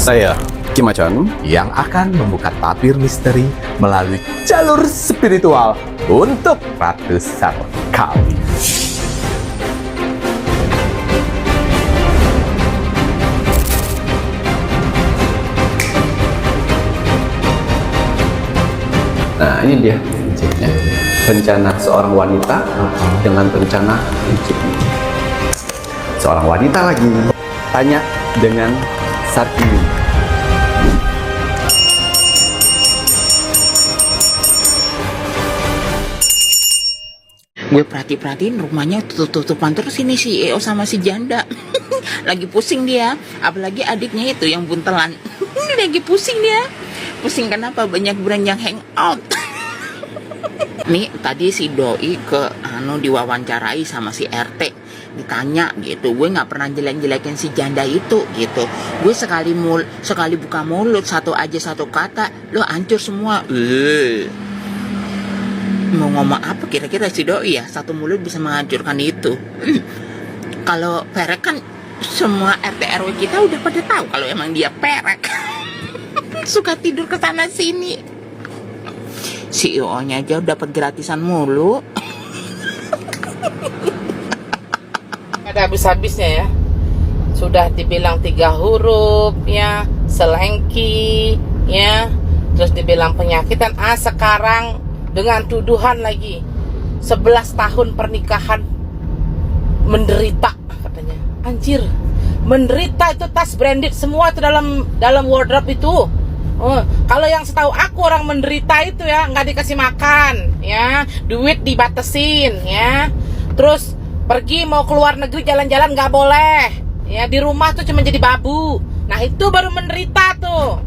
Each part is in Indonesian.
Saya Kim Achan yang akan membuka tabir misteri melalui jalur spiritual untuk Ratu Sarkawi. Nah ini dia rencana seorang wanita dengan rencana seorang wanita lagi. Tanya dengan Sarkawi. Gue perhatiin rumahnya tutup-tutupan terus ini si EO sama si janda. Lagi pusing dia, apalagi adiknya itu yang buntelan. Lagi pusing dia. Pusing kenapa? Banyak brand yang hangout. Nih tadi si Doi ke diwawancarai sama si RT, ditanya gitu, gue nggak pernah jelek-jelekin si janda itu gitu. Gue sekali buka mulut satu kata, lo hancur semua. Mau ngomong apa kira-kira si Doi ya? Satu mulut bisa menghancurkan itu. Kalau perek kan semua RT RW kita udah pada tahu kalau emang dia perek. Suka tidur ke sana sini. CEO-nya aja dapat gratisan mulu. Ada habis-habisnya ya. Sudah dibilang 3 huruf ya, selengki ya, terus dibilang penyakitan. Sekarang dengan tuduhan lagi 11 tahun pernikahan menderita katanya. Anjir, menderita itu tas branded semua itu dalam wardrobe itu. Kalau yang setahu aku orang menderita itu ya nggak dikasih makan ya, duit dibatasin ya, terus pergi mau keluar negeri jalan-jalan nggak boleh ya, di rumah tuh cuma jadi babu. Nah itu baru menderita tuh.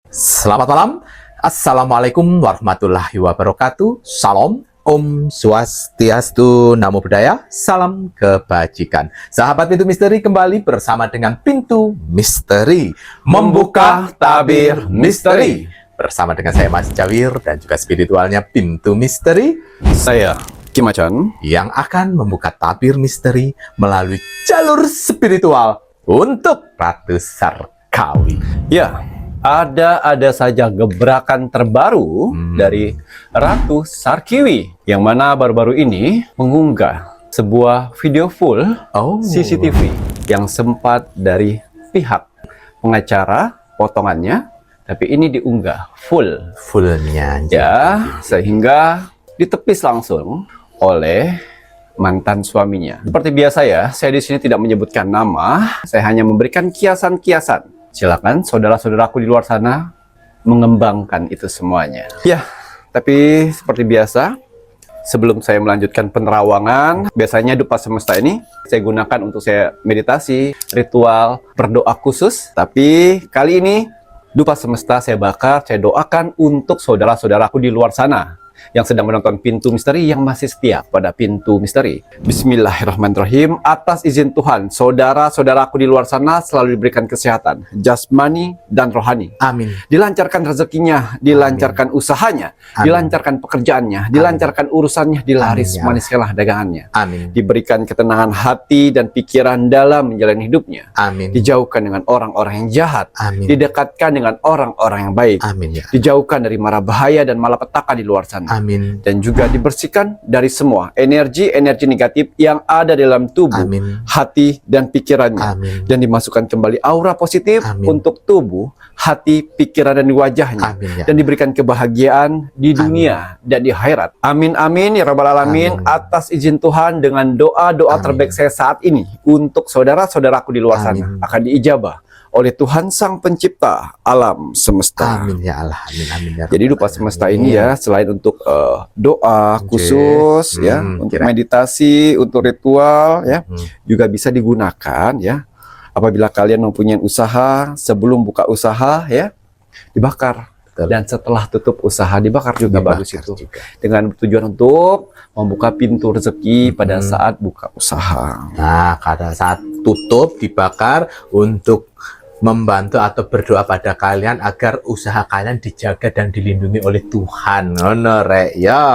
Selamat malam. Assalamualaikum warahmatullahi wabarakatuh. Salam, Om Swastiastu, Namo Buddhaya, salam kebajikan. Sahabat Pintu Misteri kembali bersama dengan Pintu Misteri, membuka tabir misteri. Bersama dengan saya Mas Jawir dan juga spiritualnya Pintu Misteri. Saya Kim Achan yang akan membuka tabir misteri melalui jalur spiritual untuk Ratu Sarkawi. Ya, ada saja gebrakan terbaru dari Ratu Sarkawi, yang mana baru-baru ini mengunggah sebuah video full CCTV yang sempat dari pihak pengacara potongannya, tapi ini diunggah fullnya ya, sehingga ditepis langsung oleh mantan suaminya. Seperti biasa ya, saya di sini tidak menyebutkan nama, saya hanya memberikan kiasan-kiasan. Silakan saudara-saudaraku di luar sana mengembangkan itu semuanya. Ya, tapi seperti biasa, sebelum saya melanjutkan penerawangan, biasanya dupa semesta ini saya gunakan untuk saya meditasi, ritual, berdoa khusus. Tapi kali ini dupa semesta saya bakar, saya doakan untuk saudara-saudaraku di luar sana yang sedang menonton Pintu Misteri, yang masih setia pada Pintu Misteri. Bismillahirrahmanirrahim. Atas izin Tuhan, saudara-saudaraku di luar sana selalu diberikan kesehatan jasmani dan rohani. Amin. Dilancarkan rezekinya, dilancarkan usahanya, dilancarkan pekerjaannya, dilancarkan urusannya, dilaris maniskanlah dagangannya. Amin. Diberikan ketenangan hati dan pikiran dalam menjalani hidupnya. Amin. Dijauhkan dengan orang-orang yang jahat. Amin. Didekatkan dengan orang-orang yang baik. Amin ya. Dijauhkan dari mara bahaya dan malapetaka di luar sana. Amin. Dan juga dibersihkan dari semua energi-energi negatif yang ada dalam tubuh, hati, dan pikirannya. Dan dimasukkan kembali aura positif untuk tubuh, hati, pikiran, dan wajahnya. Dan diberikan kebahagiaan di dunia dan di akhirat. Amin, amin, ya Rabbal Alamin. Atas izin Tuhan, dengan doa-doa terbaik saya saat ini untuk saudara-saudaraku di luar sana akan diijabah oleh Tuhan Sang Pencipta alam semesta. Amin ya Allah. Amin, amin ya. Jadi dupa semesta ini ya, selain untuk doa khusus ya, untuk meditasi, untuk ritual ya, juga bisa digunakan ya. Apabila kalian mempunyai usaha, sebelum buka usaha ya, dibakar. Dan setelah tutup usaha dibakar juga bagus itu. Dengan tujuan untuk membuka pintu rezeki pada saat buka usaha. Nah, pada saat tutup dibakar untuk membantu atau berdoa pada kalian agar usaha kalian dijaga dan dilindungi oleh Tuhan. Ngono rek ya.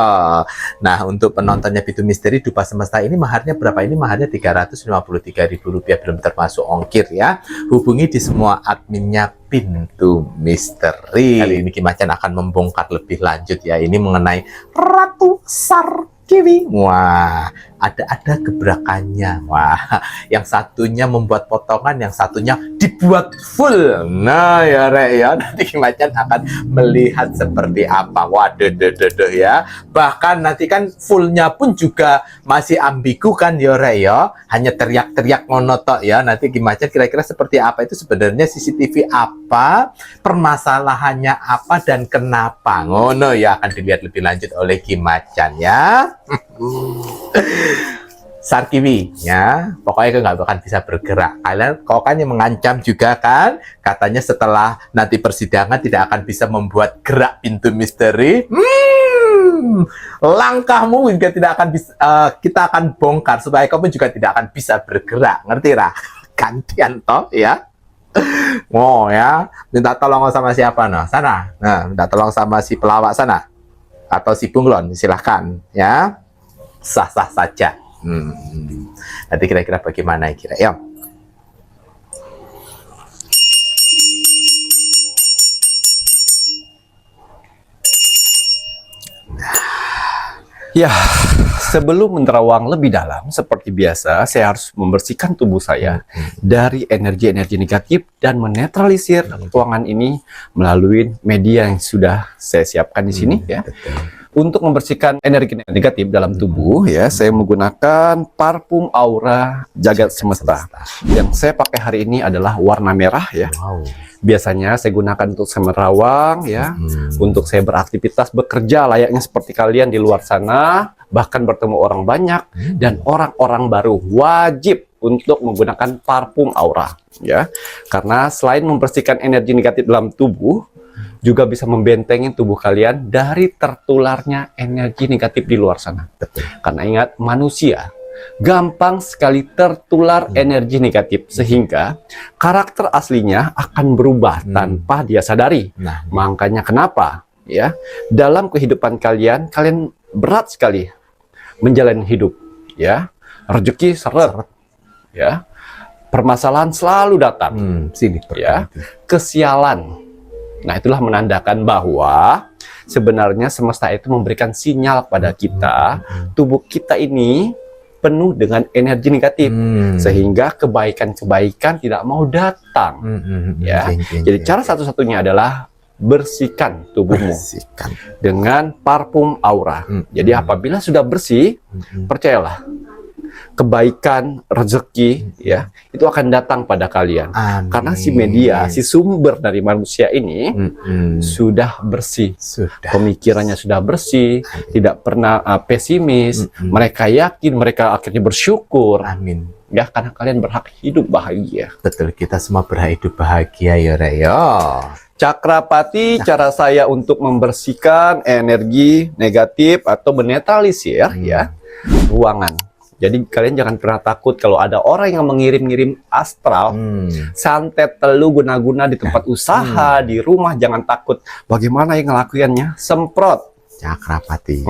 Nah, untuk penontonnya Pintu Misteri Dupa Semesta ini maharnya berapa? Ini maharnya Rp353.000, belum termasuk ongkir ya. Hubungi di semua adminnya Pintu Misteri. Kali ini Kim Macan akan membongkar lebih lanjut ya. Ini mengenai Ratu Sarkiwi. Wah, ada gebrakannya. Wah, yang satunya membuat potongan, yang satunya dibuat full. Nah ya rek ya, nanti Kim Macan akan melihat seperti apa. Waduh, ya. Bahkan nanti kan fullnya pun juga masih ambigu kan ya rek ya. Hanya teriak-teriak monotok ya. Nanti Kim Macan kira-kira seperti apa itu sebenarnya CCTV apa, permasalahannya apa dan kenapa. Ngono ya, akan dilihat lebih lanjut oleh Kim Macan ya. Sarkiwi ya, pokoknya nggak akan bisa bergerak. Kalian kok kan yang mengancam juga kan, katanya setelah nanti persidangan tidak akan bisa membuat gerak Pintu Misteri. Langkahmu juga tidak akan bisa, kita akan bongkar supaya kamu juga tidak akan bisa bergerak, ngerti lah? Gantian toh ya. Oh ya, minta tolong sama siapa nah? Sana. Nah, minta tolong sama si pelawak sana atau si bunglon, silahkan ya. Sah-sah saja. Nanti kira-kira bagaimana kira ya? Ya, sebelum menerawang lebih dalam, seperti biasa, saya harus membersihkan tubuh saya dari energi-energi negatif dan menetralisir ruangan ini melalui media yang sudah saya siapkan di sini ya. Untuk membersihkan energi negatif dalam tubuh ya, saya menggunakan parfum aura jagat semesta. Yang saya pakai hari ini adalah warna merah ya. Biasanya saya gunakan untuk semerawang ya, untuk saya beraktivitas bekerja layaknya seperti kalian di luar sana, bahkan bertemu orang banyak dan orang-orang baru wajib untuk menggunakan parfum aura ya. Karena selain membersihkan energi negatif dalam tubuh, juga bisa membentengi tubuh kalian dari tertularnya energi negatif di luar sana. Karena ingat, manusia gampang sekali tertular energi negatif sehingga karakter aslinya akan berubah tanpa dia sadari. Makanya kenapa ya, dalam kehidupan kalian berat sekali menjalani hidup ya, rezeki seret ya, permasalahan selalu datang ya, kesialan. Nah, itulah menandakan bahwa sebenarnya semesta itu memberikan sinyal pada kita, tubuh kita ini penuh dengan energi negatif, sehingga kebaikan-kebaikan tidak mau datang. Ya, jadi cara satu-satunya adalah bersihkan tubuhmu dengan parfum aura. Jadi apabila sudah bersih, percayalah, kebaikan, rezeki ya, itu akan datang pada kalian. Karena si media, si sumber dari manusia ini sudah bersih, pemikirannya sudah bersih, tidak pernah pesimis. Mereka yakin, mereka akhirnya bersyukur. Ya, karena kalian berhak hidup bahagia. Betul, kita semua berhak hidup bahagia ya Reyo. Cakrapati, cara saya untuk membersihkan energi negatif atau menetralisir ya ruangan. Jadi kalian jangan pernah takut kalau ada orang yang mengirim-ngirim astral, santet telu guna-guna di tempat usaha, di rumah. Jangan takut. Bagaimana yang ngelakuinnya? Semprot Cakrapati.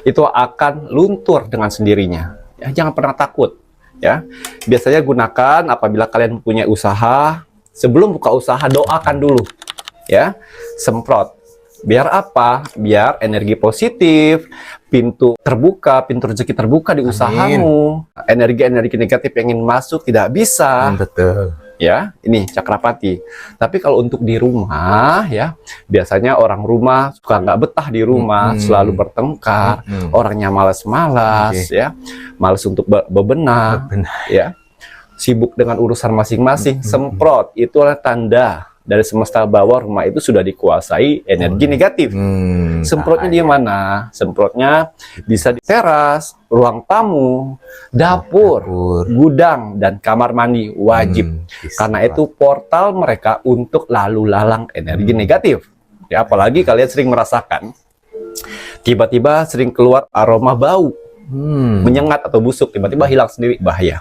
Itu akan luntur dengan sendirinya. Ya, jangan pernah takut. Ya, biasanya gunakan apabila kalian punya usaha. Sebelum buka usaha, doakan dulu. Ya, semprot. Biar apa? Biar energi positif, pintu terbuka, pintu rezeki terbuka di usahamu. Energi-energi negatif yang ingin masuk tidak bisa. Betul. Ya, ini Cakrapati. Tapi kalau untuk di rumah ya, biasanya orang rumah suka nggak betah di rumah, selalu bertengkar, orangnya malas-malas ya, malas untuk bebenah, ya, sibuk dengan urusan masing-masing. Semprot, itulah tanda dari semesta bahwa rumah itu sudah dikuasai energi negatif. Semprotnya di mana? Semprotnya bisa di teras, ruang tamu, dapur, gudang, dan kamar mandi. Wajib. Karena itu portal mereka untuk lalu lalang energi negatif. Ya, apalagi kalian sering merasakan tiba-tiba sering keluar aroma bau, menyengat atau busuk, tiba-tiba hilang sendiri, bahaya.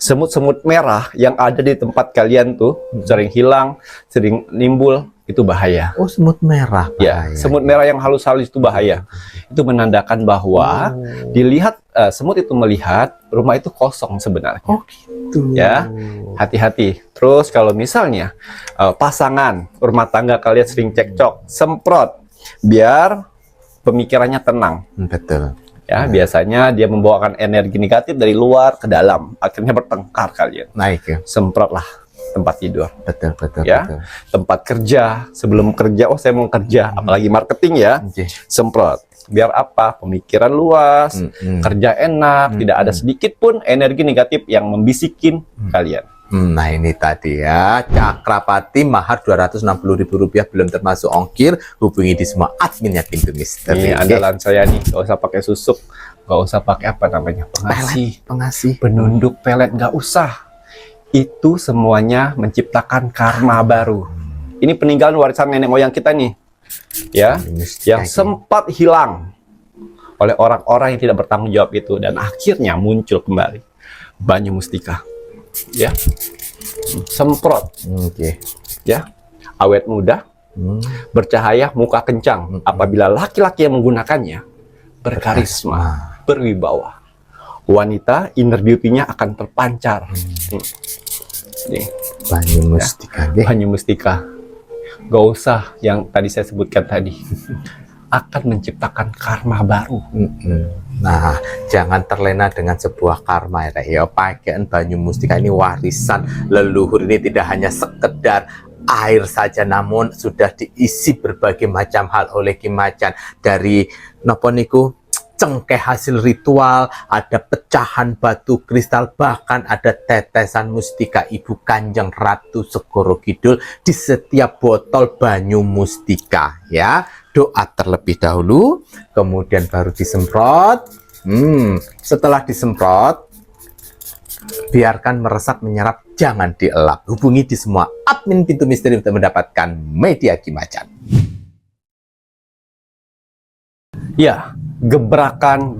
Semut-semut merah yang ada di tempat kalian tuh sering hilang, sering nimbul, itu bahaya. Oh, semut merah. Ya, bahaya. semut merah yang halus-halus itu bahaya. Itu menandakan bahwa semut itu melihat rumah itu kosong sebenarnya. Oh, gitu. Ya, hati-hati. Terus kalau misalnya pasangan rumah tangga kalian sering cekcok, semprot biar pemikirannya tenang. Betul. Ya, biasanya dia membawakan energi negatif dari luar ke dalam, akhirnya bertengkar kalian. Naik ya. Semprotlah tempat tidur, Betul, betul, ya. betul. Tempat kerja, sebelum kerja, oh saya mau kerja, apalagi marketing ya, semprot. Biar apa? Pemikiran luas, kerja enak, tidak ada sedikit pun energi negatif yang membisikin kalian. Nah, ini tadi ya, Cakrapati mahar Rp260.000 belum termasuk ongkir. Hubungi di semua adminnya Pintu Misteri. Ini andalan saya nih, gak usah pakai susuk, gak usah pakai apa namanya, Pengasih. penunduk pelet, gak usah. Itu semuanya menciptakan karma baru. Ini peninggalan warisan nenek moyang kita nih, ya, yang sempat hilang oleh orang-orang yang tidak bertanggung jawab itu, dan akhirnya muncul kembali. Banyu Mustika, ya, semprot, ya, awet muda, bercahaya, muka kencang. Apabila laki-laki yang menggunakannya berkarisma, berwibawa, wanita inner beauty-nya akan terpancar. Nih, Banyu Mustika. ya, Banyu Mustika. Gak usah yang tadi saya sebutkan tadi. Akan menciptakan karma baru. Nah, jangan terlena dengan sebuah karma ya. Pakaian Banyu Mustika ini warisan leluhur, ini tidak hanya sekedar air saja, namun sudah diisi berbagai macam hal oleh Ki Macan. Dari napa niku cengkeh hasil ritual, ada pecahan batu kristal, bahkan ada tetesan mustika Ibu Kanjeng Ratu Segoro Kidul di setiap botol Banyu Mustika ya. Doa terlebih dahulu, kemudian baru disemprot. Setelah disemprot, biarkan meresap menyerap, jangan dielap. Hubungi di semua admin Pintu Misteri untuk mendapatkan media Ki Macan. Ya, gebrakan,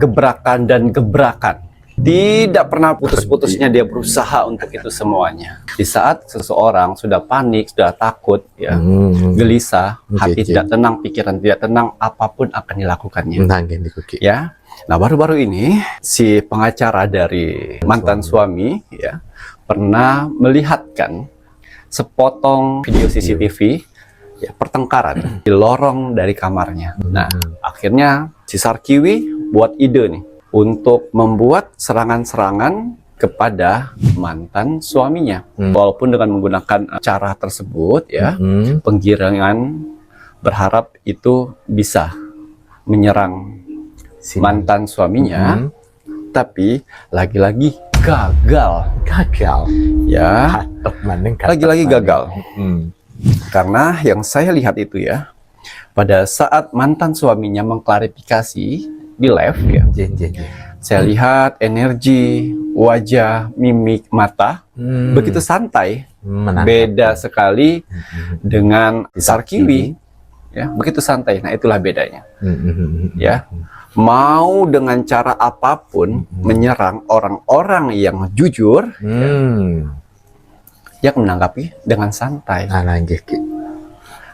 dan gebrakan. Tidak pernah putus-putusnya dia berusaha untuk itu semuanya. Di saat seseorang sudah panik, sudah takut, ya, gelisah, hati tidak tenang, pikiran tidak tenang, apapun akan dilakukannya. Ya, nah baru-baru ini si pengacara dari mantan suami, ya, pernah melihatkan sepotong video CCTV. Ya, pertengkaran di lorong dari kamarnya. Nah, akhirnya si Sarkiwi buat ide nih untuk membuat serangan-serangan kepada mantan suaminya. Walaupun dengan menggunakan cara tersebut, ya, penggiringan berharap itu bisa menyerang mantan suaminya, tapi lagi-lagi gagal. Ya, lagi-lagi gagal. Karena yang saya lihat itu ya, pada saat mantan suaminya mengklarifikasi di live ya, saya lihat energi, wajah, mimik, mata begitu santai, beda sekali dengan Sarkiwi, ya, begitu santai. Nah, itulah bedanya. Ya, mau dengan cara apapun menyerang orang-orang yang jujur, dia menanggapi dengan santai.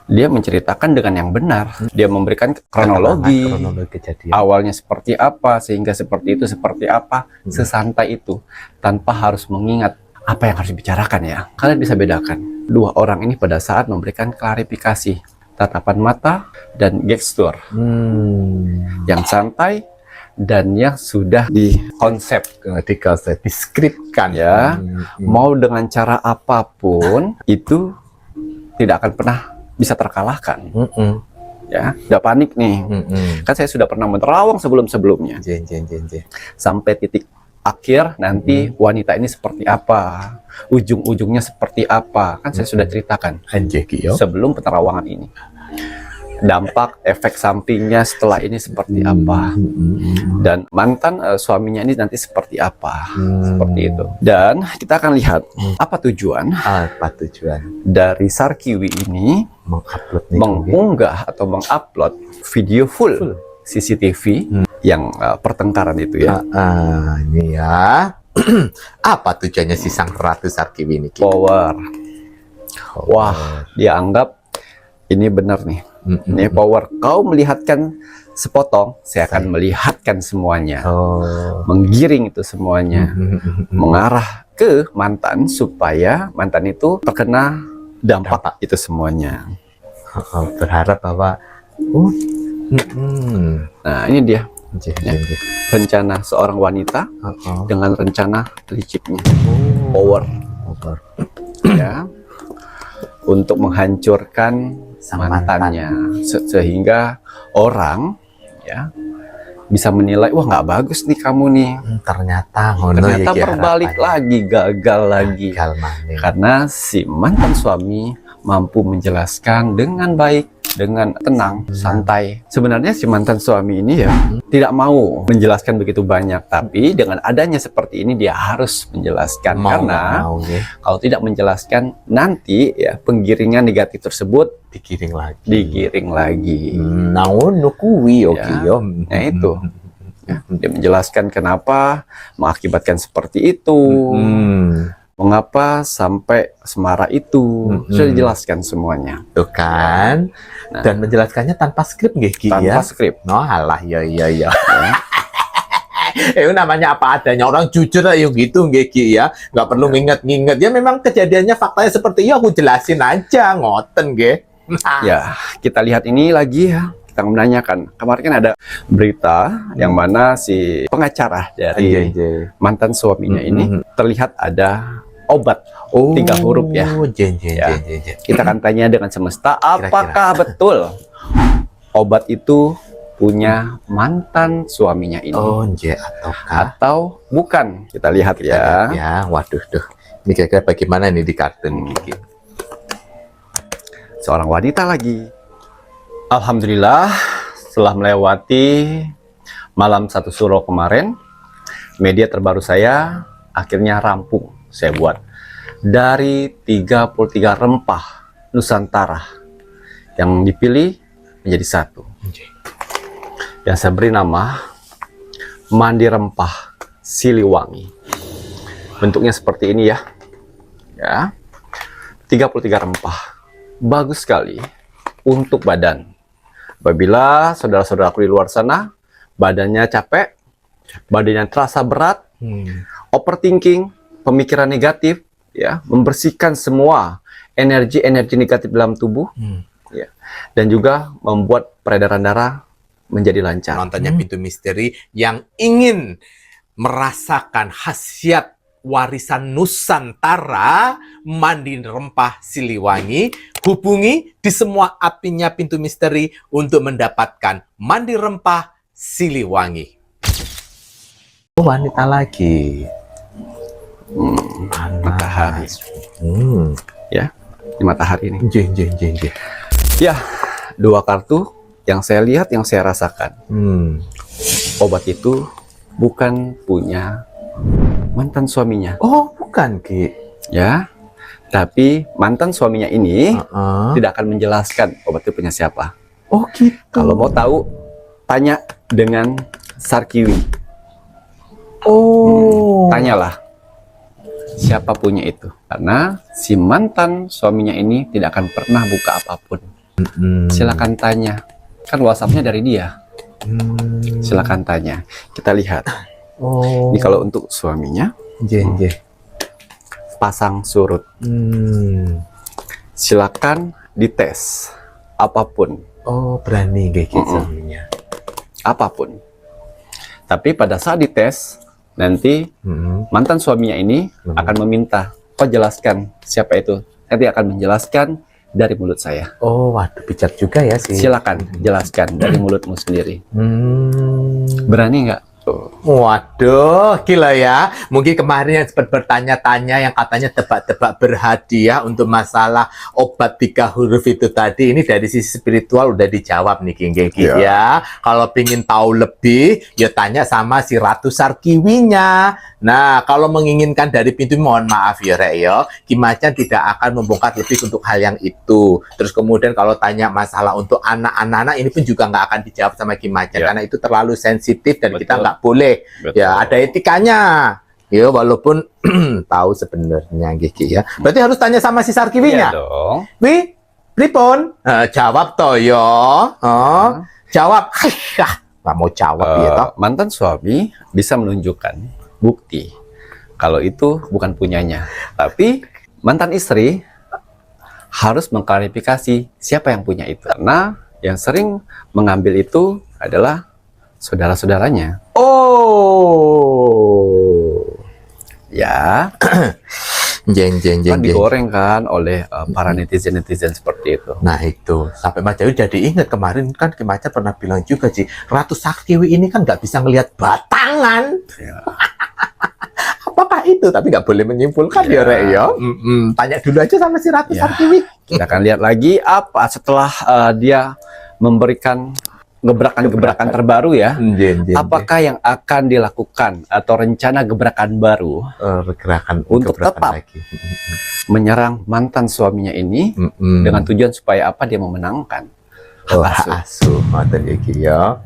Dia menceritakan dengan yang benar. Dia memberikan kronologi awalnya seperti apa, sehingga seperti itu, seperti apa, sesantai itu, tanpa harus mengingat apa yang harus dibicarakan ya. Kalian bisa bedakan dua orang ini pada saat memberikan klarifikasi, tatapan mata dan gestur yang santai dan yang sudah dikonsep, diskripkan ya. Mau dengan cara apapun itu tidak akan pernah bisa terkalahkan. Ya, udah panik nih. Kan saya sudah pernah menerawang sebelum-sebelumnya. Sampai titik akhir nanti wanita ini seperti apa, ujung-ujungnya seperti apa, kan saya sudah ceritakan sebelum penerawangan ini. Dampak efek sampingnya setelah ini seperti apa, dan mantan suaminya ini nanti seperti apa, seperti itu. Dan kita akan lihat apa tujuan dari Sarkiwi ini mengunggah atau mengupload video full CCTV yang pertengkaran itu ya. Ini ya, Apa tujuannya si sang Ratu Sarkiwi ini, Ki? Power. Wah, dia anggap ini benar nih. Ini power. Kau melihatkan sepotong, saya akan melihatkan semuanya. Menggiring itu semuanya. Mengarah ke mantan supaya mantan itu terkena dampak itu semuanya. Berharap bahwa Nah, ini dia ya. rencana seorang wanita dengan rencana liciknya. Power. Ya. Untuk menghancurkan mantannya sehingga orang ya bisa menilai, wah nggak bagus nih kamu nih. Ternyata berbalik lagi, gagal lagi. Karena si mantan suami mampu menjelaskan dengan baik, dengan tenang, santai. Sebenarnya si mantan suami ini ya tidak mau menjelaskan begitu banyak, tapi dengan adanya seperti ini dia harus menjelaskan. Karena kalau tidak menjelaskan nanti ya penggiringan negatif tersebut digiring lagi. Nah itu. Ya, dia menjelaskan kenapa mengakibatkan seperti itu. Mengapa sampai semarah itu, sudah dijelaskan semuanya. Tuh kan. Nah, dan menjelaskannya tanpa skrip Ki, tanpa skrip. No alah ya. Itu namanya apa adanya, orang jujur ayo gitu Ki ya. Nggak perlu nginget-nginget. Ya memang kejadiannya faktanya seperti itu, aku jelasin aja ngoten Ya, kita lihat ini lagi ya. Kita menanyakan, kemarin kan ada berita yang mana si pengacara dari mantan suaminya ini terlihat ada obat 3 huruf ya. Kita akan tanya dengan semesta, apakah betul obat itu punya mantan suaminya ini? Atau bukan? Kita lihat ya. Ya, waduh tuh. Ini kira-kira bagaimana nih di kartun ini? Seorang wanita lagi. Alhamdulillah, setelah melewati malam 1 Suro kemarin, media terbaru saya akhirnya rampung. Saya buat dari 33 rempah Nusantara yang dipilih menjadi 1. Yang saya beri nama Mandi Rempah Siliwangi. Bentuknya seperti ini ya. 33 rempah. Bagus sekali untuk badan. Apabila saudara-saudaraku di luar sana badannya capek, badannya terasa berat, overthinking, pemikiran negatif, ya, membersihkan semua energi-energi negatif dalam tubuh, ya, dan juga membuat peredaran darah menjadi lancar. Nontonnya Pintu Misteri yang ingin merasakan khasiat warisan Nusantara, Mandi Rempah Siliwangi, hubungi di semua apinya Pintu Misteri untuk mendapatkan Mandi Rempah Siliwangi. Wanita lagi. Matahari. Ya, di matahari ini. Ya, 2 kartu yang saya lihat, yang saya rasakan. Obat itu bukan punya mantan suaminya. Oh, bukan, Ki. Ya, tapi mantan suaminya ini tidak akan menjelaskan obat itu punya siapa. Oh, gitu. Kalau mau tahu, tanya dengan Sarkiwi. Tanyalah siapa punya itu. Karena si mantan suaminya ini tidak akan pernah buka apapun. Silakan tanya. Kan WhatsApp-nya dari dia. Silakan tanya. Kita lihat. Ini kalau untuk suaminya, pasang surut. Silakan dites apapun. Oh, berani kayak suaminya. Apapun. Tapi pada saat dites, nanti mantan suaminya ini akan meminta, kau jelaskan siapa itu. Nanti akan menjelaskan dari mulut saya. Oh, waduh, bijak juga ya sih. Silakan jelaskan dari mulutmu sendiri. Berani nggak? Waduh, gila ya. Mungkin kemarin yang sempat bertanya-tanya yang katanya tebak-tebak berhadiah untuk masalah obat 3 huruf itu tadi, ini dari sisi spiritual udah dijawab nih, Geng-geng ya. Kalau pingin tahu lebih, ya tanya sama si Ratu Sarkiwinya. Nah, kalau menginginkan dari pintu, mohon maaf ya, Rek ya. Kim Macan tidak akan membongkar lebih untuk hal yang itu. Terus kemudian kalau tanya masalah untuk anak-anak, ini pun juga nggak akan dijawab sama Kim Macan, karena itu terlalu sensitif dan kita nggak boleh. Ya, ada etikanya. Ya walaupun tahu sebenarnya Gigi ya. Berarti harus tanya sama si Sarkiwinya. Iya dong. Wi, pripun? Jawab toh yo. Oh, jawab. Nggak mau jawab ya toh. Mantan suami bisa menunjukkan bukti kalau itu bukan punyanya. Tapi mantan istri harus mengklarifikasi siapa yang punya itu. Karena yang sering mengambil itu adalah saudara-saudaranya. Oh. Ya, Jeng kan digoreng kan oleh para netizen-netizen seperti itu. Nah itu, sampai Mas Jawi jadi ingat kemarin kan Kimaca pernah bilang juga sih, Ratu Sarkiwi ini kan nggak bisa ngelihat batangan. Ya. Apakah itu? Tapi nggak boleh menyimpulkan ya, Rek ya. Tanya dulu aja sama si Ratu Ya. Sarkiwi. Kita akan lihat lagi apa setelah dia memberikan gebrakan-gebrakan terbaru ya. Apakah yang akan dilakukan atau rencana gebrakan baru gerakan untuk gebrakan tetap lagi. menyerang mantan suaminya ini dengan tujuan supaya apa, dia memenangkan Oh, hak asuh. hak asuh, ngoten iki ya.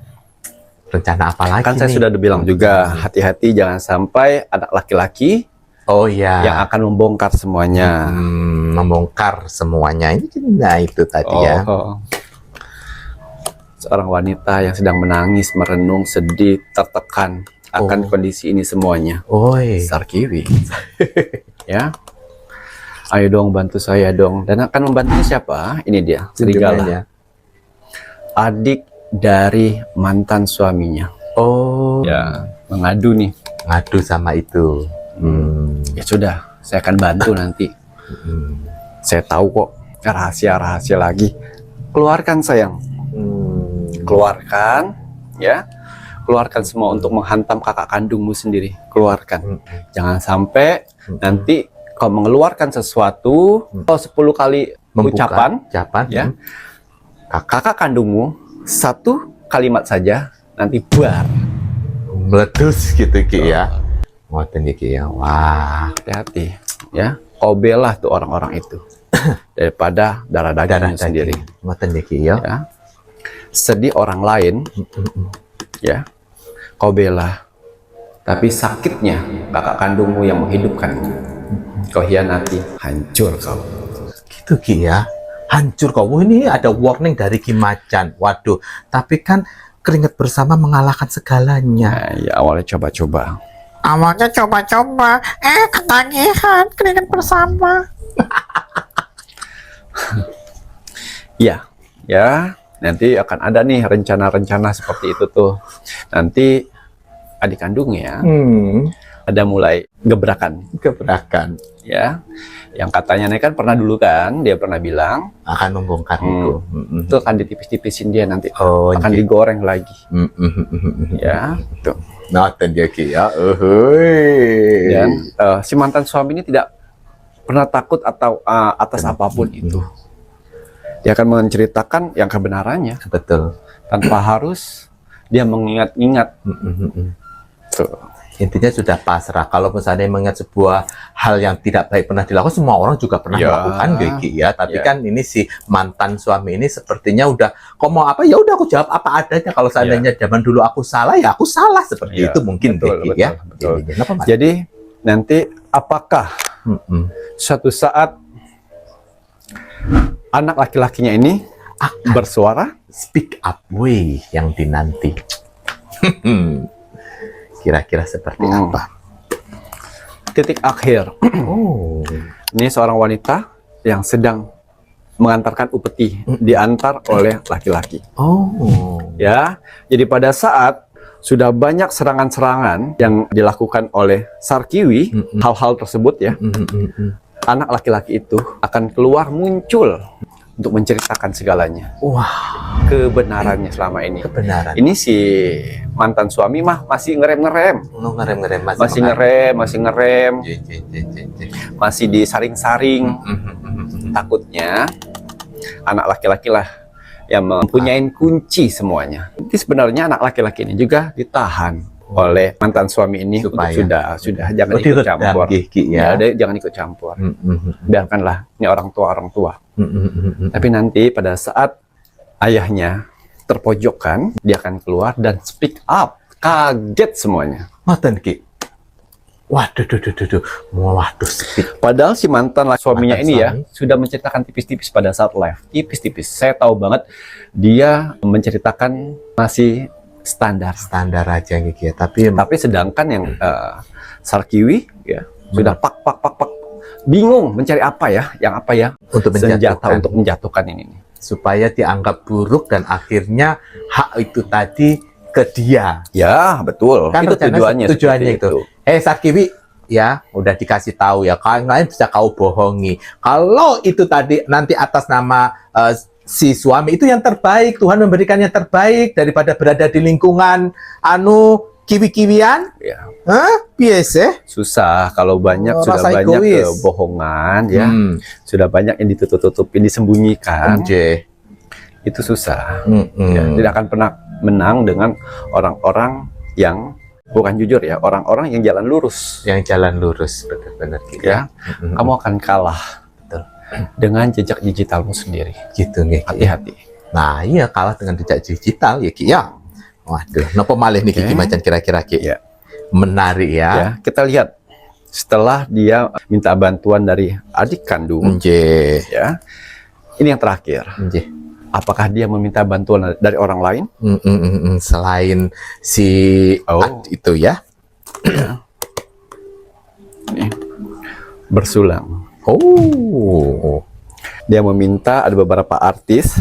Rencana apa lagi Kan saya nih? sudah bilang juga, hati-hati jangan sampai anak laki-laki Oh iya. yang akan membongkar semuanya. Membongkar semuanya. Nah itu tadi ya. Seorang wanita yang sedang menangis, merenung, sedih, tertekan akan kondisi ini semuanya. Oi. Sarkiwi. Ya. Ayo dong bantu saya dong. Dan akan membantu siapa? Ini dia, Serigala. Tunjukkannya. Adik dari mantan suaminya. Oh. Ya, mengadu nih. Ngadu sama itu. Ya sudah, saya akan bantu nanti. Saya tahu kok rahasia-rahasia lagi. Keluarkan sayang. Keluarkan, ya. Keluarkan semua untuk menghantam kakak kandungmu sendiri. Keluarkan. Jangan sampai nanti kau mengeluarkan sesuatu, kau 10 kali ucapan, ya. Kakak kandungmu satu kalimat saja nanti buar. Meletus gitu Ki ya. Ngoten iki ya. Wah, Hati-hati, ya. Kau bela tuh orang-orang itu daripada darah dagingmu sendiri. Ngoten iki ya. Ya. Sedih orang lain, ya, kau bela. Tapi sakitnya kakak kandungmu yang menghidupkanmu, kau hianati, hancur kau. Gitu Ki ya. Hancur kau. Wah, ini ada warning dari Ki Macan. Waduh, tapi kan keringat bersama mengalahkan segalanya. Nah, ya awalnya coba-coba. Awalnya coba-coba, ketagihan, keringat bersama. Ya, ya. Nanti akan ada nih rencana-rencana seperti itu tuh. Nanti adik kandungnya ada mulai gebrakan, Gebrakan ya. Yang katanya nih kan pernah dulu kan, dia pernah bilang akan membongkar itu. itu akan ditipis-tipisin dia nanti, Oh, akan digoreng lagi, ya. Tuh. Ngoten ya Ki ya. Dan si mantan suami ini tidak pernah takut atau atas apapun itu. Dia akan menceritakan yang kebenarannya Betul. tanpa harus dia mengingat-ingat. Tuh. Intinya sudah pasrah. Kalau misalnya mengingat sebuah hal yang tidak baik pernah dilakukan, semua orang juga pernah Ya. melakukan Gigi ya. Tapi Ya. kan ini si mantan suami ini sepertinya udah, kok mau apa ya udah aku jawab apa adanya. Kalau seandainya zaman dulu aku salah ya aku salah seperti Ya. itu mungkin Betul, Gigi ya. betul. Jadinya, kenapa, Mas? Jadi nanti apakah suatu saat anak laki-lakinya ini bersuara? Speak up way yang dinanti. Kira-kira seperti apa? Titik akhir. Oh. Ini seorang wanita yang sedang mengantarkan upeti, diantar oleh laki-laki. Oh. Ya, jadi pada saat sudah banyak serangan-serangan yang dilakukan oleh Sarkiwi, hal-hal tersebut ya, anak laki-laki itu akan keluar muncul untuk menceritakan segalanya, Wah, kebenarannya selama ini. kebenaran. Ini si mantan suami mah masih ngerem-ngerem, Ngerem-ngerem masih ngerem, masih disaring-saring. Takutnya anak laki-laki lah yang mempunyai kunci semuanya. Jadi sebenarnya anak laki-laki ini juga ditahan oleh mantan suami ini Supaya. untuk sudah jangan ikut diredam, campur. Gigi, ya. Jangan ikut campur. Biarkanlah ini orang tua. Tapi nanti pada saat ayahnya terpojokkan, dia akan keluar dan speak up. Kaget semuanya. Ngoten Ki. Waduh, waduh, speak. Padahal si mantan suaminya Mantan ini ya suami. sudah menceritakan tipis-tipis pada saat live. Tipis-tipis. Saya tahu banget dia menceritakan masih standar. Standar aja Kiki ya, tapi Tapi sedangkan yang Sarkiwi ya sudah pak. Bingung mencari apa ya? Yang apa ya? untuk Senjata menjatuhkan untuk menjatuhkan ini. supaya dianggap buruk dan akhirnya hak itu tadi ke dia. Ya, betul. Kan Itu rencana tujuannya seperti itu. Sarkiwi, ya udah dikasih tahu ya, kalian bisa kau bohongi. Kalau itu tadi nanti atas nama si suami itu yang terbaik, Tuhan memberikan yang terbaik daripada berada di lingkungan kiwi-kiwian. Ya, Biasa. susah kalau banyak Oh, sudah rasa banyak egois. kebohongan ya. Sudah banyak yang ditutup-tutupin, disembunyikan. Itu susah. Ya, tidak akan pernah menang dengan orang-orang yang bukan jujur ya, orang-orang yang jalan lurus. Yang jalan lurus, benar-benar gitu. Ya, kamu akan kalah dengan jejak digitalmu sendiri. Gitu nih. Hati-hati. Nah, iya kalah dengan jejak digital ya Ki ya. Waduh, nopo malih nih Kiki Oke. macan kira-kira Ki. Ya. Menarik ya. Ya, kita lihat setelah dia minta bantuan dari adik kandung, Nggih. ya. Ini yang terakhir. Nggih. Apakah dia meminta bantuan dari orang lain? Selain si Oh. itu ya. Ini. Bersulang. Oh. Dia meminta ada beberapa artis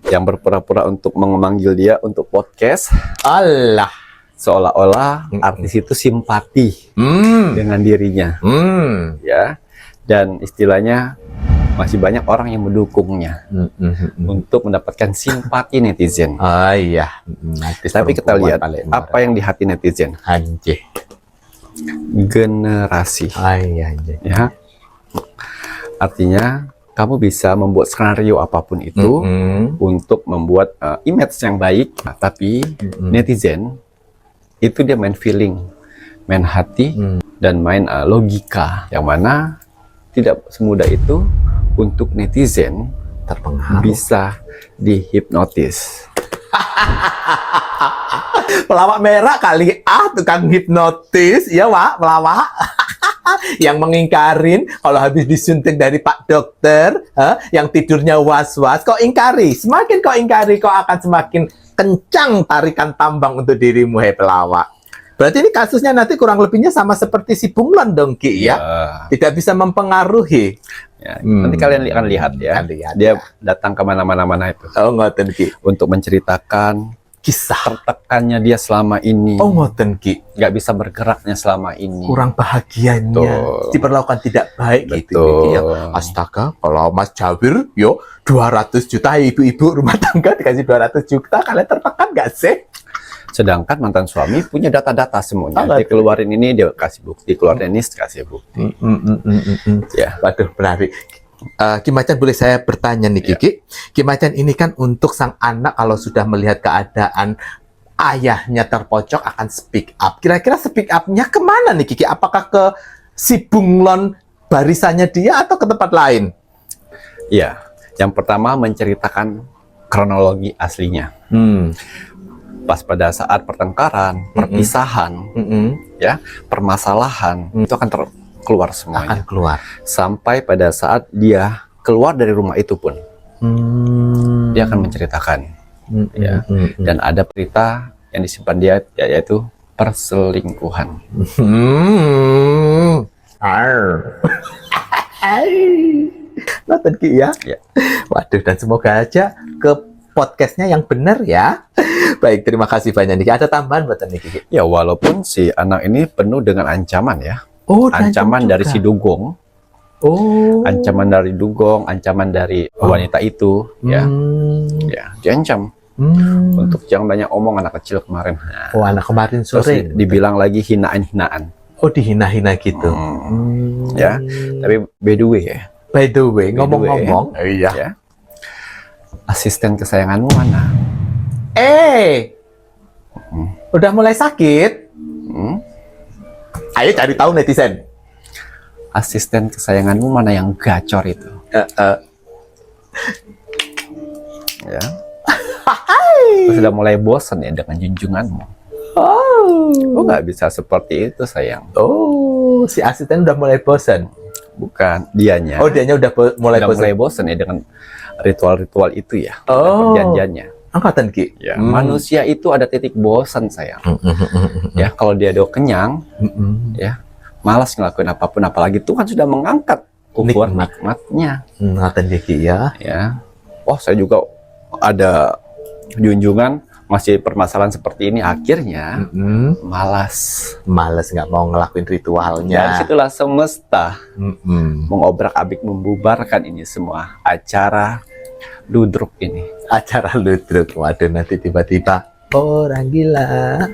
yang berpura-pura untuk memanggil dia untuk podcast, Allah. seolah-olah artis itu simpati dengan dirinya, ya. Dan istilahnya masih banyak orang yang mendukungnya untuk mendapatkan simpati netizen. Ah iya. Tapi kita lihat apa yang di hati netizen. Anjir. Generasi, Iya. ya. Artinya kamu bisa membuat skenario apapun itu untuk membuat image yang baik, tapi netizen itu dia main feeling, main hati, dan main logika, yang mana tidak semudah itu untuk netizen Terpengaruh. bisa dihipnotis. Pelawak merah kali tukang hipnotis ya Wak, pelawak. Yang mengingkarin kalau habis disuntik dari Pak Dokter, yang tidurnya was-was, kok ingkari? Semakin kau ingkari, kau akan semakin kencang tarikan tambang untuk dirimu, hei pelawak. Berarti ini kasusnya nanti kurang lebihnya sama seperti si Bunglon dong Ki ya? Tidak bisa mempengaruhi. Ya, nanti kalian akan lihat ya. Akan lihat, Dia datang ke mana-mana itu Oh ngoten Ki. untuk menceritakan Kisah. tertekannya dia selama ini, Oh ngoten Ki. nggak bisa bergeraknya selama ini. Kurang bahagianya, Betul. diperlakukan tidak baik gitu Betul. ya. Astaga, kalau Mas Jawir, yo 200 juta ibu-ibu rumah tangga dikasih 200 juta, kalian tertekan nggak sih? Sedangkan mantan suami punya data-data semuanya. Oh, Dia keluarin ini, dia kasih bukti. Keluarin ini, kasih bukti. Ya. Waduh, menarik. Ki Macan, boleh saya bertanya nih Kiki? Ki Macan, ini kan untuk sang anak kalau sudah melihat keadaan ayahnya terpojok akan speak up. Kira-kira speak up-nya kemana nih Kiki? Apakah ke si Bunglon barisannya dia atau ke tempat lain? Iya. Yang pertama menceritakan kronologi aslinya. Pas pada saat pertengkaran, perpisahan, ya, permasalahan, itu akan keluar Akan semuanya. keluar. Sampai pada saat dia keluar dari rumah itu pun, dia akan menceritakan. Ya. Dan ada berita yang disimpan dia, yaitu perselingkuhan. Nonton Ki ya? Ya. Waduh, dan semoga aja ke podcastnya yang benar ya. Baik, terima kasih banyak nih. Ada tambahan buat nih Kiki? Ya, walaupun si anak ini penuh dengan ancaman ya. Oh, Ancaman dari si Dugong, Oh. ancaman dari Dugong, ancaman dari wanita itu, ya, ya, diancam untuk jangan banyak omong anak kecil kemarin. Nah, Oh, anak kemarin terus sore. dibilang lagi hinaan-hinaan, Oh, dihina-hina gitu. ya. Tapi by the way ya, By the way, By the ngomong-ngomong, iya. ya, asisten kesayanganmu mana? Udah mulai sakit? Hmm? Ayo cari tahu netizen. Asisten kesayanganmu mana yang gacor itu? Ya. Terus sudah mulai bosan ya dengan junjunganmu. Oh, Oh, nggak bisa seperti itu, sayang. Oh, si asisten udah mulai bosan. Bukan, dianya. Oh, dianya udah mulai udah bosan. mulai bosan ya dengan ritual-ritual itu ya. Oh. Perjanjiannya. Angkatan Ki. Ya, manusia itu ada titik bosan, sayang. Ya, kalau dia udah kenyang, ya, malas ngelakuin apapun, apalagi Tuhan sudah mengangkat ukuran nikmatnya. Angkatan Ki ya. Ya. Oh, saya juga ada junjungan masih permasalahan seperti ini, akhirnya malas nggak mau ngelakuin dan ritualnya. situlah semesta mengobrak-abrik membubarkan ini semua acara ludruk ini. Acara ludruk, waduh, nanti tiba-tiba orang gila.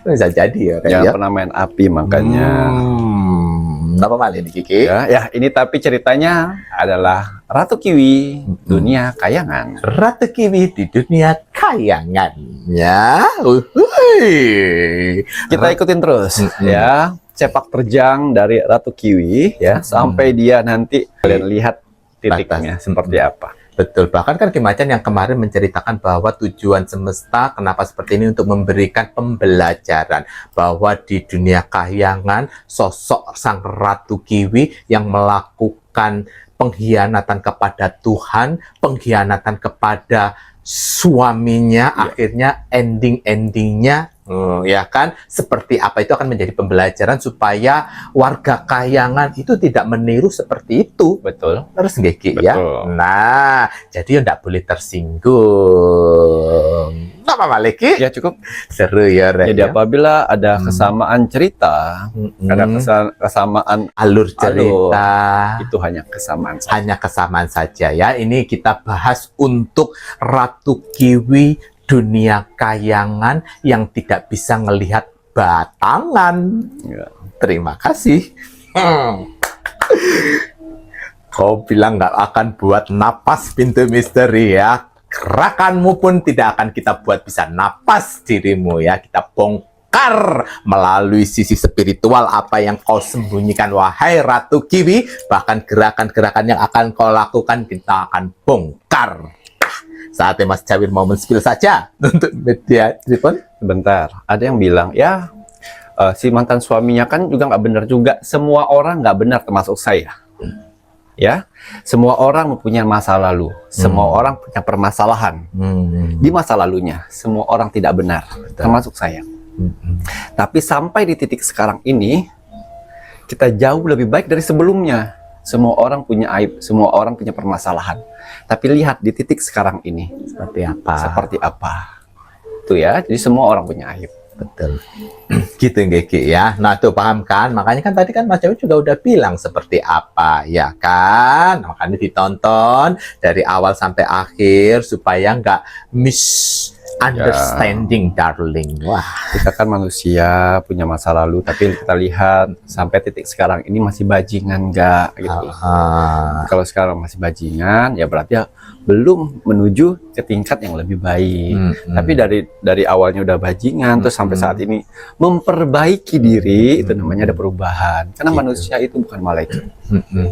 Bisa jadi ya, Jangan ya. pernah main api makanya. Apa malah ini Kiki? Ya, ini tapi ceritanya adalah Ratu Kiwi dunia kayangan. Ratu Kiwi di dunia kayangan, ya. Kita ikutin terus ya sepak terjang dari Ratu Kiwi ya sampai dia nanti kalian lihat titiknya seperti apa. Betul, bahkan kan Ki Macan yang kemarin menceritakan bahwa tujuan semesta kenapa seperti ini untuk memberikan pembelajaran bahwa di dunia kahyangan sosok sang Ratu Kiwi yang melakukan pengkhianatan kepada Tuhan, pengkhianatan kepada suaminya, akhirnya endingnya ya kan, seperti apa itu akan menjadi pembelajaran supaya warga kahyangan itu tidak meniru seperti itu. Betul. Terus nggih ya. Betul. Nah, jadi tidak boleh tersinggung. Apa Maliki? Ya cukup. Seru ya, Rek. Jadi Ya? apabila ada kesamaan cerita, ada kesamaan alur cerita, itu hanya kesamaan saja. hanya kesamaan saja ya. Ini kita bahas untuk Ratu Kiwi dunia kayangan yang tidak bisa ngelihat batangan. Ya. Terima kasih. Kau bilang nggak akan buat napas pintu misteri ya. Gerakanmu pun tidak akan kita buat bisa napas dirimu ya. Kita bongkar melalui sisi spiritual apa yang kau sembunyikan, wahai Ratu Kiwi. Bahkan gerakan-gerakan yang akan kau lakukan kita akan bongkar. Saatnya Mas Jawir mau men-spill saja untuk media telepon. Bentar, ada yang bilang ya si mantan suaminya kan juga nggak benar juga. Semua orang nggak benar termasuk saya. Ya, semua orang mempunyai masa lalu. Semua orang punya permasalahan di masa lalunya. Semua orang tidak benar, termasuk saya. Tapi sampai di titik sekarang ini, kita jauh lebih baik dari sebelumnya. Semua orang punya aib, semua orang punya permasalahan. Tapi lihat di titik sekarang ini Seperti apa? seperti apa. Itu ya, jadi semua orang punya aib. Betul. Gitu Ngeki ya. Nah, tuh paham kan? Makanya kan tadi kan Mas Jawir juga udah bilang seperti apa, ya kan? Makanya ditonton dari awal sampai akhir supaya nggak misunderstanding, darling. Wah, Kita kan manusia, punya masa lalu, tapi kita lihat sampai titik sekarang ini masih bajingan nggak gitu. Kalau sekarang masih bajingan, ya berarti ya belum menuju ke tingkat yang lebih baik. Tapi dari awalnya udah bajingan, terus sampai saat ini memperbaiki diri, itu namanya ada perubahan. Karena manusia itu bukan malaikat.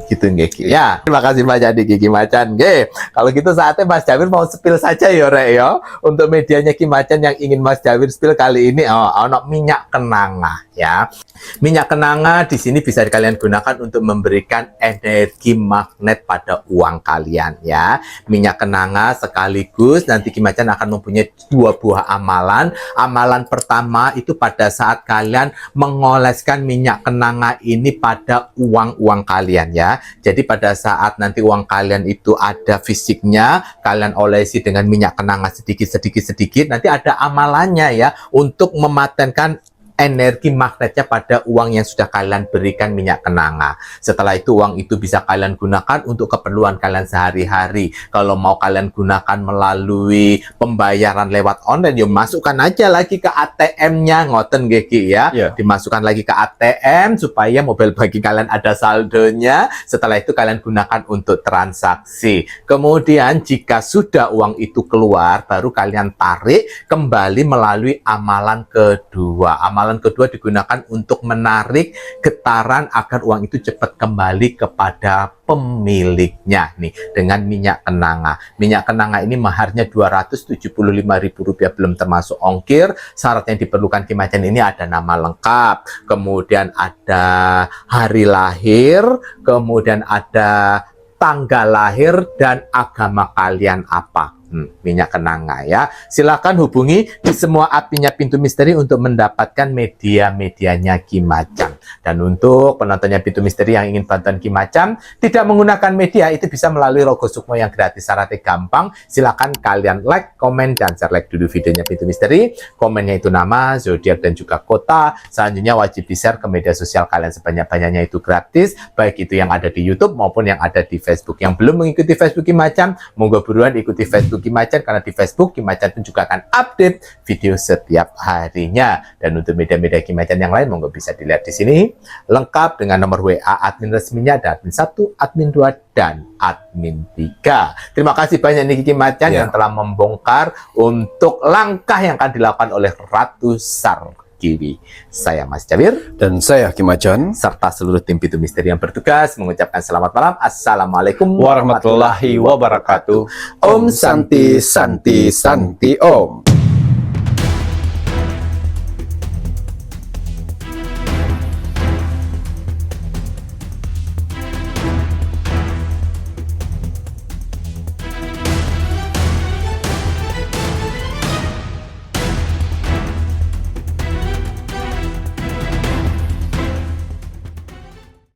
gitu Ngeki. Ya, terima kasih banyak di Ki Macan. Nggih. Kalau gitu saatnya Mas Jawir mau spill saja ya, Rek ya. Untuk medianya Ki Macan yang ingin Mas Jawir spill kali ini ono minyak kenanga ya. Minyak kenanga di sini bisa kalian gunakan untuk memberikan energi magnet pada uang kalian ya. Minyak kenanga sekaligus nanti Ki Macan akan mempunyai 2 buah amalan. Amalan pertama itu pada saat kalian mengoleskan minyak kenanga ini pada uang-uang kalian ya. Jadi pada saat nanti uang kalian itu ada fisiknya, kalian olesi dengan minyak kenanga sedikit, nanti ada amalannya ya untuk mematenkan energi magnetnya pada uang yang sudah kalian berikan minyak kenanga. Setelah itu uang itu bisa kalian gunakan untuk keperluan kalian sehari-hari. Kalau mau kalian gunakan melalui pembayaran lewat online, yuk masukkan aja lagi ke ATM-nya, ngoten Geki ya. Yeah. Dimasukkan lagi ke ATM supaya mobile banking kalian ada saldonya. Setelah itu kalian gunakan untuk transaksi. Kemudian jika sudah uang itu keluar, baru kalian tarik kembali melalui amalan kedua. Amalan amalan kedua digunakan untuk menarik getaran agar uang itu cepat kembali kepada pemiliknya nih dengan minyak kenanga. Minyak kenanga ini maharnya Rp275.000 belum termasuk ongkir. Syarat yang diperlukan Ki Macan ini ada nama lengkap, kemudian ada hari lahir, kemudian ada tanggal lahir dan agama kalian apa. Minyak kenanga ya. Silakan hubungi di semua adminnya Pintu Misteri untuk mendapatkan media-medianya Ki Macan. Dan untuk penontonnya Pintu Misteri yang ingin bantuan Ki Macan tidak menggunakan media, itu bisa melalui Rogo Sukmo yang gratis, syaratnya gampang. Silakan kalian like, komen, dan share. Like dulu videonya Pintu Misteri, komennya itu nama, zodiak, dan juga kota. Selanjutnya wajib di-share ke media sosial kalian sebanyak-banyaknya, itu gratis, baik itu yang ada di YouTube maupun yang ada di Facebook. Yang belum mengikuti Facebook Ki Macan, monggo buruan ikuti Facebook Ki Macan, karena di Facebook Ki Macan pun juga akan update video setiap harinya. Dan untuk media-media Ki Macan yang lain monggo bisa dilihat di sini lengkap dengan nomor WA admin resminya, ada admin 1, admin 2, dan admin 3. Terima kasih banyak nih Ki Macan yang telah membongkar untuk langkah yang akan dilakukan oleh Ratu Sarkiwi. Saya Mas Jawir Dan saya Ki Macan, serta seluruh tim Pintu Misteri yang bertugas mengucapkan selamat malam. Assalamualaikum warahmatullahi wabarakatuh. Om Santi Santi Santi Om.